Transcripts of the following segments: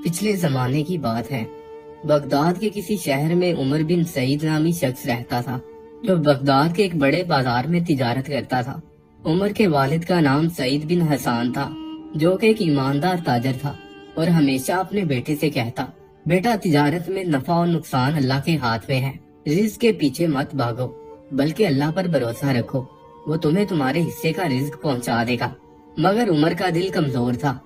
پچھلے زمانے کی بات ہے۔ بغداد کے کسی شہر میں عمر بن سعید نامی شخص رہتا تھا، جو بغداد کے ایک بڑے بازار میں تجارت کرتا تھا۔ عمر کے والد کا نام سعید بن حسان تھا، جو کہ ایک ایماندار تاجر تھا اور ہمیشہ اپنے بیٹے سے کہتا، بیٹا تجارت میں نفع اور نقصان اللہ کے ہاتھ میں ہے، رزق کے پیچھے مت بھاگو بلکہ اللہ پر بھروسہ رکھو، وہ تمہیں تمہارے حصے کا رزق پہنچا دے گا۔ مگر عمر کا دل کمزور تھا،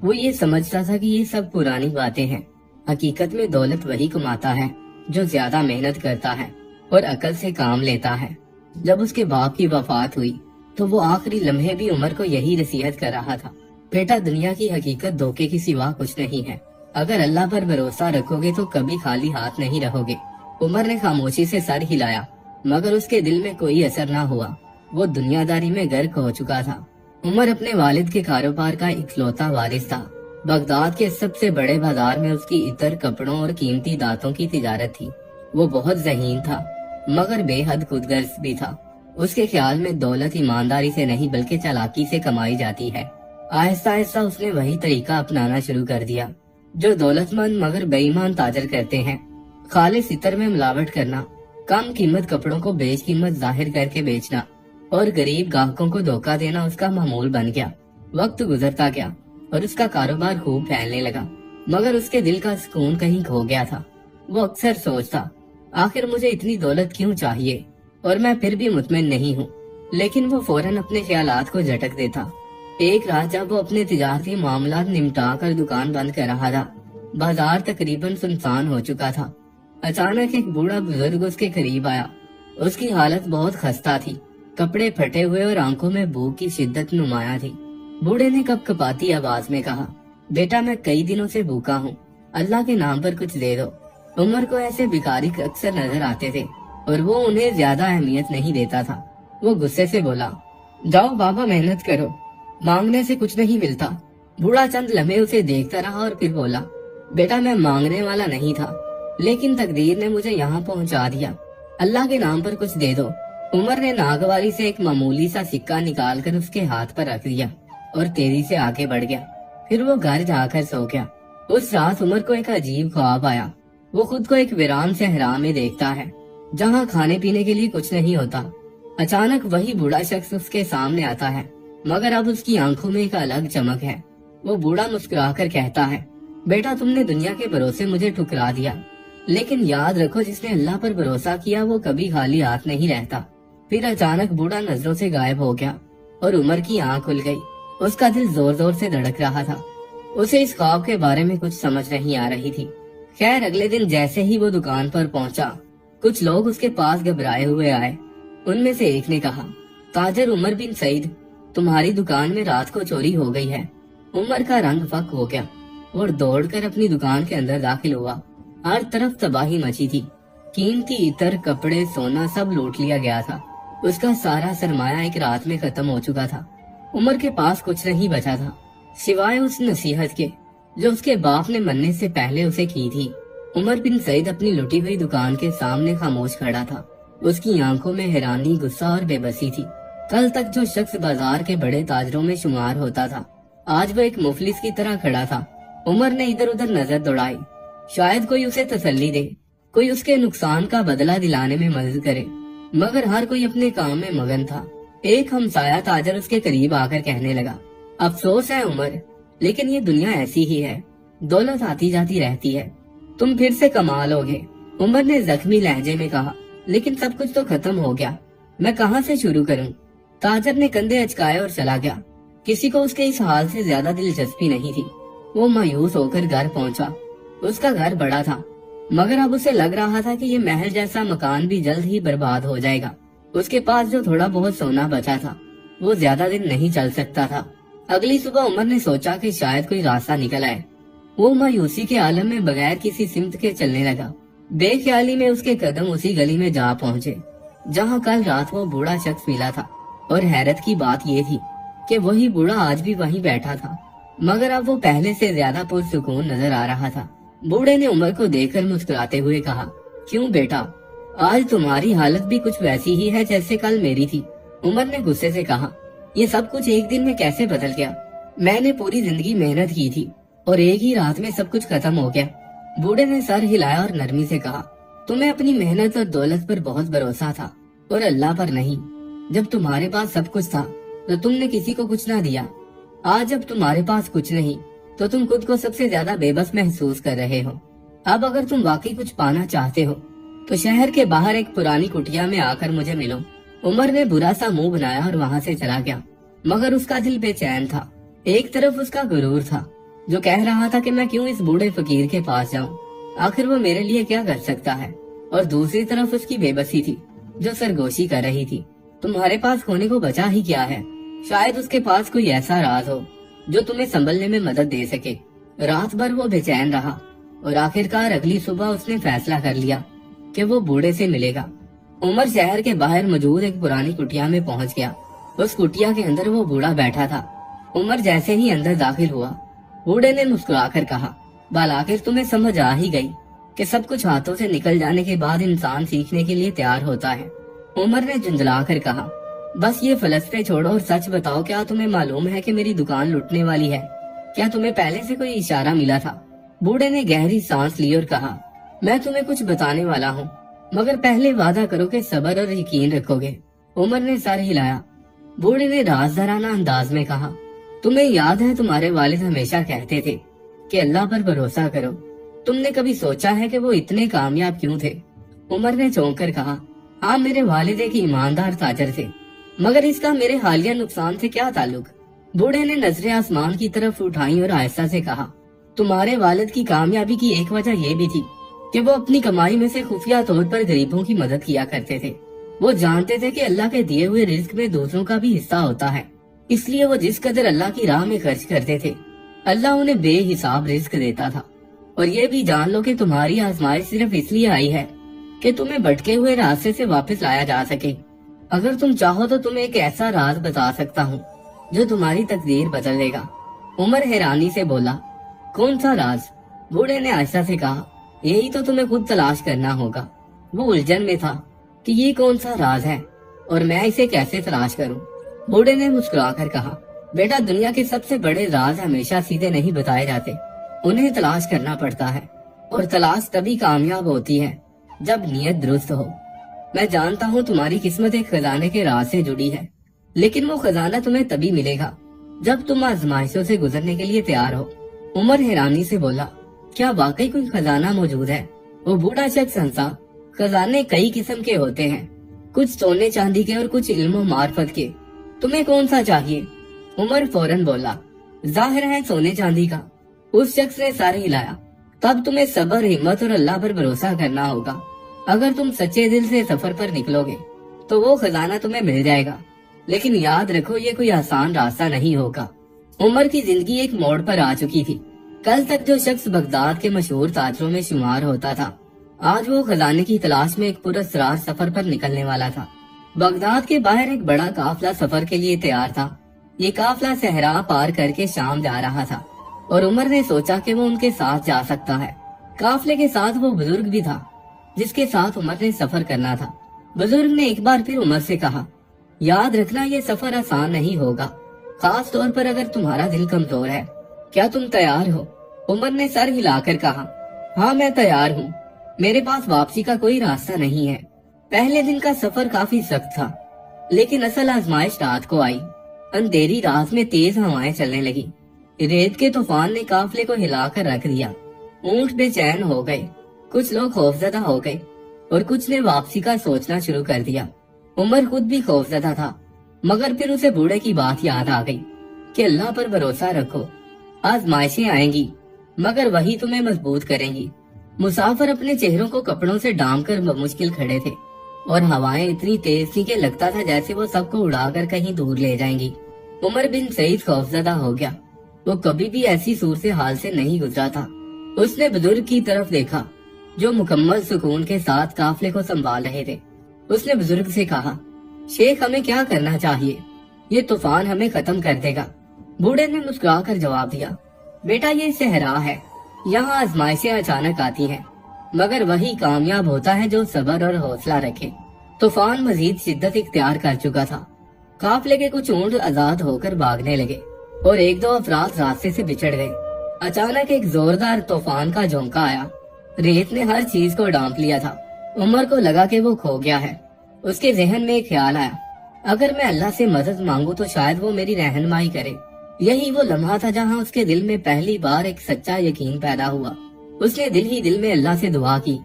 وہ یہ سمجھتا تھا کہ یہ سب پرانی باتیں ہیں۔ حقیقت میں دولت وہی کماتا ہے جو زیادہ محنت کرتا ہے اور عقل سے کام لیتا ہے۔ جب اس کے باپ کی وفات ہوئی تو وہ آخری لمحے بھی عمر کو یہی نصیحت کر رہا تھا، بیٹا دنیا کی حقیقت دھوکے کے سوا کچھ نہیں ہے، اگر اللہ پر بھروسہ رکھو گے تو کبھی خالی ہاتھ نہیں رہو گے۔ عمر نے خاموشی سے سر ہلایا، مگر اس کے دل میں کوئی اثر نہ ہوا، وہ دنیا داری میں غرق ہو چکا تھا۔ عمر اپنے والد کے کاروبار کا اکلوتا وارث تھا۔ بغداد کے سب سے بڑے بازار میں اس کی عطر، کپڑوں اور قیمتی دانتوں کی تجارت تھی۔ وہ بہت ذہین تھا مگر بے حد خود غرض بھی تھا۔ اس کے خیال میں دولت ایمانداری سے نہیں بلکہ چالاکی سے کمائی جاتی ہے۔ آہستہ آہستہ اس نے وہی طریقہ اپنانا شروع کر دیا جو دولت مند مگر بے ایمان تاجر کرتے ہیں۔ خالص عطر میں ملاوٹ کرنا، کم قیمت کپڑوں کو بیش قیمت ظاہر کر کے بیچنا اور غریب گاہکوں کو دھوکہ دینا اس کا معمول بن گیا۔ وقت گزرتا گیا اور اس کا کاروبار خوب پھیلنے لگا، مگر اس کے دل کا سکون کہیں کھو گیا تھا۔ وہ اکثر سوچتا، آخر مجھے اتنی دولت کیوں چاہیے اور میں پھر بھی مطمئن نہیں ہوں، لیکن وہ فوراً اپنے خیالات کو جھٹک دیتا۔ ایک رات جب وہ اپنے تجارتی معاملات نمٹا کر دکان بند کر رہا تھا، بازار تقریباً سنسان ہو چکا تھا۔ اچانک ایک بوڑھا بزرگ اس کے قریب آیا۔ اس کی حالت بہت خستہ تھی، کپڑے پھٹے ہوئے اور آنکھوں میں بھوک کی شدت نمایاں تھی۔ بوڑھے نے کپ کپاتی آواز میں کہا، بیٹا میں کئی دنوں سے بھوکا ہوں، اللہ کے نام پر کچھ دے دو۔ عمر کو ایسے بھکاری اکثر نظر آتے تھے اور وہ انہیں زیادہ اہمیت نہیں دیتا تھا۔ وہ غصے سے بولا، جاؤ بابا محنت کرو، مانگنے سے کچھ نہیں ملتا۔ بوڑھا چند لمحے اسے دیکھتا رہا اور پھر بولا، بیٹا میں مانگنے والا نہیں تھا، لیکن تقدیر نے مجھے یہاں پہنچا دیا، اللہ کے نام پر کچھ دے دو۔ عمر نے ناگواری سے ایک معمولی سا سکہ نکال کر اس کے ہاتھ پر رکھ دیا اور تیزی سے آگے بڑھ گیا۔ پھر وہ گھر جا کر سو گیا۔ اس رات عمر کو ایک عجیب خواب آیا۔ وہ خود کو ایک ویران صحرا میں دیکھتا ہے جہاں کھانے پینے کے لیے کچھ نہیں ہوتا۔ اچانک وہی بوڑھا شخص اس کے سامنے آتا ہے، مگر اب اس کی آنکھوں میں ایک الگ چمک ہے۔ وہ بوڑھا مسکرا کر کہتا ہے، بیٹا تم نے دنیا کے بھروسے مجھے ٹھکرا دیا، لیکن یاد رکھو جس نے اللہ پر بھروسہ کیا وہ کبھی خالی ہاتھ نہیں رہتا۔ پھر اچانک بوڑھا نظروں سے غائب ہو گیا اور عمر کی آنکھ کھل گئی۔ اس کا دل زور زور سے دھڑک رہا تھا۔ اسے اس خواب کے بارے میں کچھ سمجھ نہیں آ رہی تھی۔ خیر اگلے دن جیسے ہی وہ دکان پر پہنچا، کچھ لوگ اس کے پاس گھبرائے ہوئے آئے۔ ان میں سے ایک نے کہا، تاجر عمر بن سعید، تمہاری دکان میں رات کو چوری ہو گئی ہے۔ عمر کا رنگ فک ہو گیا اور دوڑ کر اپنی دکان کے اندر داخل ہوا۔ ہر طرف تباہی مچی تھی، قیمتی عطر، کپڑے، سونا سب لوٹ لیا گیا تھا۔ اس کا سارا سرمایہ ایک رات میں ختم ہو چکا تھا۔ عمر کے پاس کچھ نہیں بچا تھا سوائے اس نصیحت کے جو اس کے باپ نے مرنے سے پہلے اسے کی تھی۔ عمر بن سعید اپنی لٹی ہوئی دکان کے سامنے خاموش کھڑا تھا۔ اس کی آنکھوں میں حیرانی، غصہ اور بے بسی تھی۔ کل تک جو شخص بازار کے بڑے تاجروں میں شمار ہوتا تھا، آج وہ ایک مفلس کی طرح کھڑا تھا۔ عمر نے ادھر ادھر نظر دوڑائی، شاید کوئی اسے تسلی دے، کوئی اس کے نقصان کا بدلہ دلانے میں مدد کرے، مگر ہر کوئی اپنے کام میں مگن تھا۔ ایک ہمسایہ تاجر اس کے قریب آ کر کہنے لگا، افسوس ہے عمر، لیکن یہ دنیا ایسی ہی ہے، دولت آتی جاتی رہتی ہے، تم پھر سے کما لو گے۔ عمر نے زخمی لہجے میں کہا، لیکن سب کچھ تو ختم ہو گیا، میں کہاں سے شروع کروں؟ تاجر نے کندھے اچکائے اور چلا گیا۔ کسی کو اس کے اس حال سے زیادہ دلچسپی نہیں تھی۔ وہ مایوس ہو کر گھر پہنچا۔ اس کا گھر بڑا تھا، مگر اب اسے لگ رہا تھا کہ یہ محل جیسا مکان بھی جلد ہی برباد ہو جائے گا۔ اس کے پاس جو تھوڑا بہت سونا بچا تھا وہ زیادہ دن نہیں چل سکتا تھا۔ اگلی صبح عمر نے سوچا کہ شاید کوئی راستہ نکل آئے۔ وہ مایوسی کے عالم میں بغیر کسی سمت کے چلنے لگا۔ بے خیالی میں اس کے قدم اسی گلی میں جا پہنچے جہاں کل رات وہ بوڑھا شخص ملا تھا، اور حیرت کی بات یہ تھی کہ وہی بوڑھا آج بھی وہیں بیٹھا تھا، مگر اب وہ پہلے سے زیادہ پرسکون نظر آ رہا تھا۔ بوڑھے نے عمر کو دیکھ کر مسکراتے ہوئے کہا، کیوں بیٹا، آج تمہاری حالت بھی کچھ ویسی ہی ہے جیسے کل میری تھی۔ عمر نے غصے سے کہا، یہ سب کچھ ایک دن میں کیسے بدل گیا؟ میں نے پوری زندگی محنت کی تھی، और एक ही रात में सब कुछ खत्म हो गया। बूढ़े ने सर हिलाया और नरमी से कहा, तुम्हें अपनी मेहनत और दौलत पर बहुत भरोसा था और अल्लाह पर नहीं। जब तुम्हारे पास सब कुछ था तो तुमने किसी को कुछ ना दिया। आज जब तुम्हारे पास कुछ नहीं तो तुम खुद को सबसे ज्यादा बेबस महसूस कर रहे हो। अब अगर तुम वाकई कुछ पाना चाहते हो तो शहर के बाहर एक पुरानी कुटिया में आकर मुझे मिलो। उमर ने बुरा सा मुंह बनाया और वहाँ से चला गया, मगर उसका दिल बेचैन था। एक तरफ उसका गुरूर था जो कह रहा था कि मैं क्यों इस बूढ़े फकीर के पास जाऊं, आखिर वो मेरे लिए क्या कर सकता है, और दूसरी तरफ उसकी बेबसी थी जो सरगोशी कर रही थी। तुम्हारे पास खोने को बचा ही क्या है? शायद उसके पास कोई ऐसा राज हो जो तुम्हें संभलने में मदद दे सके। रात भर वो बेचैन रहा और आखिरकार अगली सुबह उसने फैसला कर लिया कि वो बूढ़े से मिलेगा। उमर शहर के बाहर मौजूद एक पुरानी कुटिया में पहुंच गया। उस कुटिया के अंदर वो बूढ़ा बैठा था। उमर जैसे ही अंदर दाखिल हुआ, बूढ़े ने मुस्कुराकर कहा, बाल आखिर तुम्हें समझ आ ही गई कि सब कुछ हाथों से निकल जाने के बाद इंसान सीखने के लिए तैयार होता है। उमर ने झुंझला कर कहा, बस ये फलसफे छोड़ो और सच बताओ, क्या तुम्हें मालूम है कि मेरी दुकान लुटने वाली है? क्या तुम्हें पहले से कोई इशारा मिला था? बूढ़े ने गहरी सांस ली और कहा, मैं तुम्हें कुछ बताने वाला हूँ, मगर पहले वादा करो कि सब्र और यकीन रखोगे। उमर ने सर हिलाया। बूढ़े ने राजदाराना अंदाज में कहा, तुम्हें याद है तुम्हारे वालिद हमेशा कहते थे कि अल्लाह पर भरोसा करो। तुमने कभी सोचा है कि वो इतने कामयाब क्यों थे? उमर ने चौंक कर कहा, हाँ, मेरे वालिद एक ईमानदार ताजर थे, मगर इसका मेरे हालिया नुकसान से क्या ताल्लुक? बूढ़े ने नजरें आसमान की तरफ उठाई और आहिस्ता से कहा, तुम्हारे वालिद की कामयाबी की एक वजह ये भी थी कि वो अपनी कमाई में से खुफिया तौर पर गरीबों की मदद किया करते थे। वो जानते थे कि अल्लाह के दिए हुए रिस्क में दूसरों का भी हिस्सा होता है, इसलिए वो जिस कदर अल्लाह की राह में खर्च करते थे, अल्लाह उन्हें बेहिसाब रिस्क देता था। और ये भी जान लो कि तुम्हारी आजमाइश सिर्फ इसलिए आई है कि तुम्हें भटके हुए रास्ते से वापस लाया जा सके। अगर तुम चाहो तो तुम्हें एक ऐसा राज बता सकता हूँ जो तुम्हारी तकदीर बदल देगा। उमर हैरानी से बोला, कौन सा राज? बूढ़े ने आयशा से कहा, यही तो तुम्हें खुद तलाश करना होगा। वो उलझन में था कि ये कौन सा राज है और मैं इसे कैसे तलाश करूं। बूढ़े ने मुस्कुराकर कहा, बेटा, दुनिया के सबसे बड़े राज हमेशा सीधे नहीं बताए जाते, उन्हें तलाश करना पड़ता है, और तलाश तभी कामयाब होती है जब नीयत दुरुस्त हो। मैं जानता हूँ तुम्हारी किस्मत एक खजाने के राज से जुड़ी है, लेकिन वो खजाना तुम्हें तभी मिलेगा जब तुम आजमाइशों से गुजरने के लिए तैयार हो। उमर हैरानी से बोला, क्या वाकई कोई खजाना मौजूद है? वो बूढ़ा शख्स हंसा। खजाने कई किस्म के होते हैं, कुछ सोने चांदी के और कुछ इल्म मार्फत के। तुम्हें कौन सा चाहिए? उमर फौरन बोला, जाहिर है सोने चांदी का। उस शख्स ने सर हिलाया। तब तुम्हें सब्र, हिम्मत और अल्लाह पर भरोसा करना होगा। अगर तुम सच्चे दिल से सफर पर निकलोगे तो वो खजाना तुम्हें मिल जाएगा, लेकिन याद रखो ये कोई आसान रास्ता नहीं होगा। उमर की जिंदगी एक मोड़ पर आ चुकी थी। कल तक जो शख्स बगदाद के मशहूर ताजरों में शुमार होता था, आज वो खजाने की तलाश में एक पुरस्कार सफर पर निकलने वाला था। बगदाद के बाहर एक बड़ा काफिला सफर के लिए तैयार था। ये काफिला सहरा पार करके शाम जा रहा था और उमर ने सोचा कि वो उनके साथ जा सकता है। काफिले के साथ वो बुजुर्ग भी था जिसके साथ उमर ने सफर करना था। बुजुर्ग ने एक बार फिर उमर से कहा, याद रखना ये सफर आसान नहीं होगा, खास तौर पर अगर तुम्हारा दिल कमजोर है। क्या तुम तैयार हो? उमर ने सर हिलाकर कहा, हाँ, मैं तैयार हूँ। मेरे पास वापसी का कोई रास्ता नहीं है। पहले दिन का सफर काफी सख्त था, लेकिन असल आजमाइश रात को आई। अंधेरी रात में तेज हवाएं चलने लगी। रेत के तूफान ने काफिले को हिलाकर रख दिया। ऊंट बेचैन हो गए, कुछ लोग खौफजदा हो गए और कुछ ने वापसी का सोचना शुरू कर दिया। उमर खुद भी खौफजदा था, मगर फिर उसे बूढ़े की बात याद आ गई कि अल्लाह पर भरोसा रखो। आजमाइशें आएंगी, मगर वही तुम्हें मजबूत करेंगी। मुसाफिर अपने चेहरों को कपड़ों से डाम कर मुश्किल खड़े थे और हवाएं इतनी तेज थी कि लगता था जैसे वो सबको उड़ाकर कहीं दूर ले जाएंगी। उमर बिन सईद खौफजदा हो गया। वो कभी भी ऐसी सूरत हाल से नहीं गुजरा था। उसने बुजुर्ग की तरफ देखा जो मुकम्मल सुकून के साथ काफिले को संभाल रहे थे। उसने बुजुर्ग से कहा, शेख, हमें क्या करना चाहिए? ये तूफान हमें खत्म कर देगा। बूढ़े ने मुस्कुराकर जवाब दिया, बेटा, ये सहरा है, यहाँ आजमाइशें अचानक आती हैं, मगर वही कामयाब होता है जो सब्र और हौसला रखे। तूफान मजीद शिद्दत इख्तियार कर चुका था। काफिले के कुछ ऊंट आजाद होकर भागने लगे और एक दो अफराद रास्ते से बिछड़ गए। अचानक एक जोरदार तूफान का झोंका आया। रेत ने हर चीज को ढांप लिया था। उमर को लगा कि वो खो गया है। उसके जहन में एक ख्याल आया, अगर मैं अल्लाह से मदद मांगू तो शायद वो मेरी रहनुमाई करे। यही वो लम्हा था जहाँ उसके दिल में पहली बार एक सच्चा यकीन पैदा हुआ। उसने दिल ही दिल में अल्लाह से दुआ की,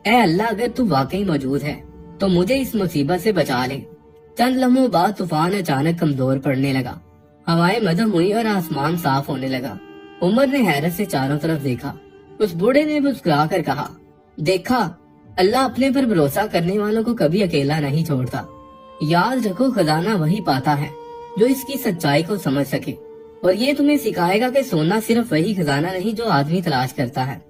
ऐ अल्लाह, अगर तू वाकई मौजूद है तो मुझे इस मुसीबत से बचा ले। चंद लम्हों बाद तूफान अचानक कमजोर पड़ने लगा। हवाएं मध्यम हुई और आसमान साफ होने लगा। उमर ने हैरत से चारों तरफ देखा। उस बूढ़े ने मुस्कुरा कर कहा, देखा, अल्लाह अपने पर भरोसा करने वालों को कभी अकेला नहीं छोड़ता। याद रखो, खजाना वही पाता है जो इसकी सच्चाई को समझ सके। और ये तुम्हें सिखाएगा कि सोना सिर्फ वही खजाना नहीं जो आदमी तलाश करता है,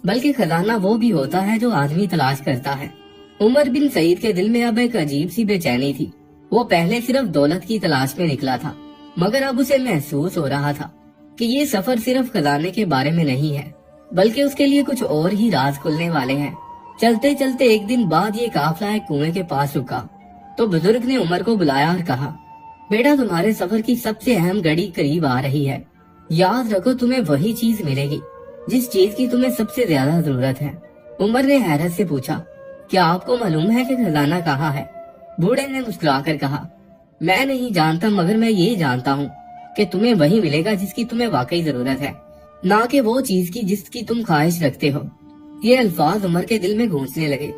बल्कि खजाना वो भी होता है जो आदमी तलाश करता है। उमर बिन सईद के दिल में अब एक अजीब सी बेचैनी थी। वो पहले सिर्फ दौलत की तलाश में निकला था, मगर अब उसे महसूस हो रहा था कि ये सफर सिर्फ खजाने के बारे में नहीं है, बल्कि उसके लिए कुछ और ही राज खुलने वाले हैं। चलते चलते एक दिन बाद ये काफला एक कुएं के पास रुका तो बुजुर्ग ने उमर को बुलाया और कहा, बेटा, तुम्हारे सफर की सबसे अहम घड़ी करीब आ रही है। याद रखो, तुम्हें वही चीज मिलेगी जिस चीज की तुम्हें सबसे ज्यादा जरूरत है। उमर ने हैरत से पूछा, क्या आपको मालूम है कि खजाना कहाँ है? बूढ़े ने मुस्कुराकर कहा, मैं नहीं जानता, मगर मैं ये जानता हूँ कि तुम्हें वही मिलेगा जिसकी तुम्हें वाकई जरूरत है, ना कि वो चीज की जिसकी तुम ख्वाहिश रखते हो। ये अल्फाज उमर के दिल में गूंजने लगे।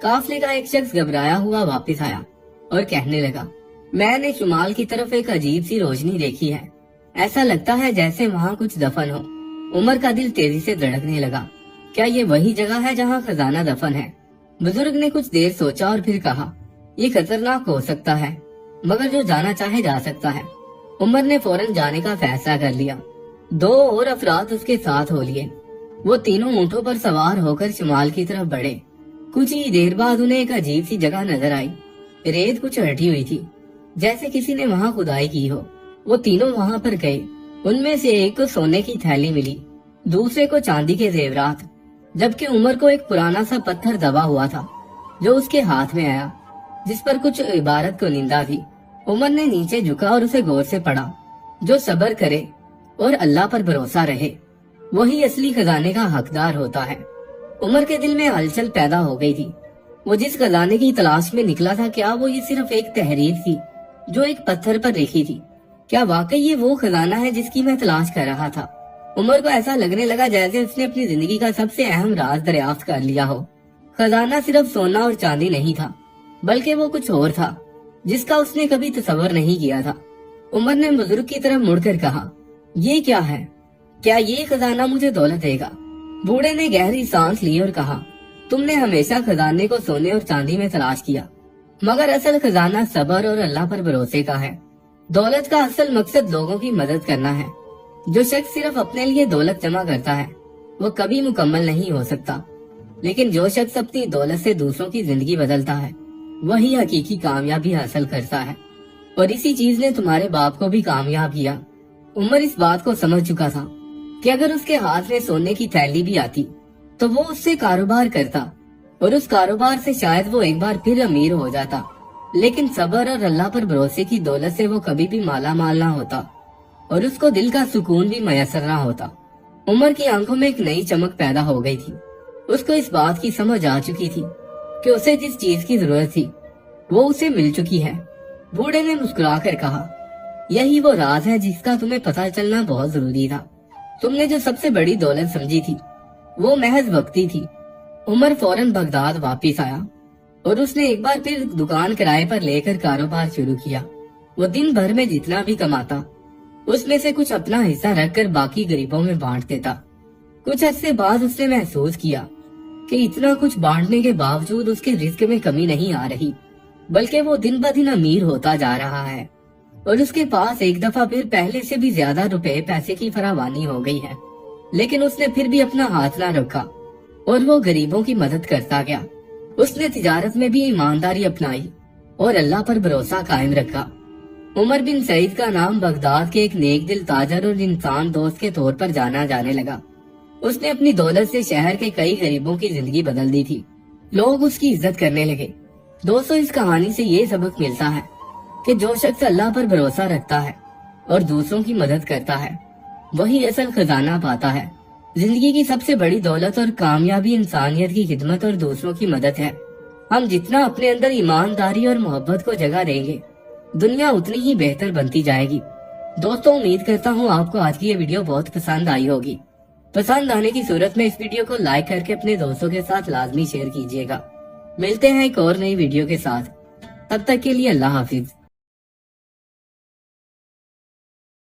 काफले का एक शख्स घबराया हुआ वापस आया और कहने लगा, मैंने शुमाल की तरफ एक अजीब सी रोशनी देखी है। ऐसा लगता है जैसे वहाँ कुछ दफन हो। उमर का दिल तेजी से धड़कने लगा। क्या ये वही जगह है जहाँ खजाना दफन है? बुजुर्ग ने कुछ देर सोचा और फिर कहा, ये खतरनाक हो सकता है, मगर जो जाना चाहे जा सकता है। उमर ने फौरन जाने का फैसला कर लिया। 2 और अफराद उसके साथ हो लिए। वो तीनों ऊँटों पर सवार होकर शुमाल की तरफ बढ़े। कुछ ही देर बाद उन्हें एक अजीब सी जगह नजर आई। रेत कुछ हटी हुई थी, जैसे किसी ने वहाँ खुदाई की हो। वो तीनों वहाँ पर गए। उनमें से एक को सोने की थैली मिली, दूसरे को चांदी के जेवरात, जबकि उमर को एक पुराना सा पत्थर दबा हुआ था जो उसके हाथ में आया, जिस पर कुछ इबारत को निंदा थी। उमर ने नीचे झुका और उसे गौर से पढ़ा, जो सब्र करे और अल्लाह पर भरोसा रहे वही असली खजाने का हकदार होता है। उमर के दिल में हलचल पैदा हो गई थी। वो जिस खजाने की तलाश में निकला था, क्या वो ये सिर्फ एक तहरीर थी जो एक पत्थर पर लिखी थी? क्या वाकई ये वो खजाना है जिसकी मैं तलाश कर रहा था? उमर को ऐसा लगने लगा जैसे उसने अपनी जिंदगी का सबसे अहम राज दरियाफ्त कर लिया हो। खजाना सिर्फ सोना और चांदी नहीं था, बल्कि वो कुछ और था जिसका उसने कभी तसव्वुर नहीं किया था। उमर ने बुजुर्ग की तरफ मुड़कर कहा, ये क्या है? क्या ये खजाना मुझे दौलत देगा? बूढ़े ने गहरी सांस ली और कहा, तुमने हमेशा खजाने को सोने और चांदी में तलाश किया, मगर असल खजाना सब्र और अल्लाह पर भरोसे का है। दौलत का असल मकसद लोगों की मदद करना है। जो शख्स सिर्फ अपने लिए दौलत जमा करता है वो कभी मुकम्मल नहीं हो सकता, लेकिन जो शख्स अपनी दौलत से दूसरों की जिंदगी बदलता है वही हकीकी कामयाबी हासिल करता है। और इसी चीज ने तुम्हारे बाप को भी कामयाब किया। उमर इस बात को समझ चुका था कि अगर उसके हाथ में सोने की थैली भी आती तो वो उससे कारोबार करता और उस कारोबार से शायद वो एक बार फिर अमीर हो जाता, लेकिन सब्र और अल्लाह पर भरोसे की दौलत से वो कभी भी माला माल ना होता और उसको दिल का सुकून भी मयसर ना होता। उमर की आंखों में एक नई चमक पैदा हो गई थी। उसको इस बात की समझ आ चुकी थी कि उसे जिस चीज की जरूरत थी वो उसे मिल चुकी है। बूढ़े ने मुस्कुराकर कहा, यही वो राज है जिसका तुम्हें पता चलना बहुत जरूरी था। तुमने जो सबसे बड़ी दौलत समझी थी वो महज वक्ती थी। उमर फौरन बगदाद वापस आया और उसने एक बार फिर दुकान किराए पर लेकर कारोबार शुरू किया। वो दिन भर में जितना भी कमाता उसमें से कुछ अपना हिस्सा रखकर बाकी गरीबों में बांट देता। कुछ अरसे बाद उसने महसूस किया कि इतना कुछ बांटने के बावजूद उसके रिस्क में कमी नहीं आ रही, बल्कि वो दिन ब दिन अमीर होता जा रहा है और उसके पास एक दफा फिर पहले से भी ज्यादा रुपए पैसे की फरावानी हो गई है। लेकिन उसने फिर भी अपना हाथ ना रखा और वो गरीबों की मदद करता गया। उसने तिजारत में भी ईमानदारी अपनाई और अल्लाह पर भरोसा कायम रखा। उमर बिन सईद का नाम बगदाद के एक नेक दिल ताजर और इंसान दोस्त के तौर पर जाना जाने लगा। उसने अपनी दौलत से शहर के कई गरीबों की जिंदगी बदल दी थी। लोग उसकी इज्जत करने लगे। दोस्तों, इस कहानी से ये सबक मिलता है कि जो शख्स अल्लाह पर भरोसा रखता है और दूसरों की मदद करता है وہی اصل خزانہ پاتا ہے۔ زندگی کی سب سے بڑی دولت اور کامیابی انسانیت کی خدمت اور دوسروں کی مدد ہے۔ ہم جتنا اپنے اندر ایمانداری اور محبت کو جگہ دیں گے، دنیا اتنی ہی بہتر بنتی جائے گی۔ دوستوں، امید کرتا ہوں آپ کو آج کی یہ ویڈیو بہت پسند آئی ہوگی۔ پسند آنے کی صورت میں اس ویڈیو کو لائک کر کے اپنے دوستوں کے ساتھ لازمی شیئر کیجیے گا۔ ملتے ہیں ایک اور نئی ویڈیو کے ساتھ، تب تک کے لیے اللہ حافظ۔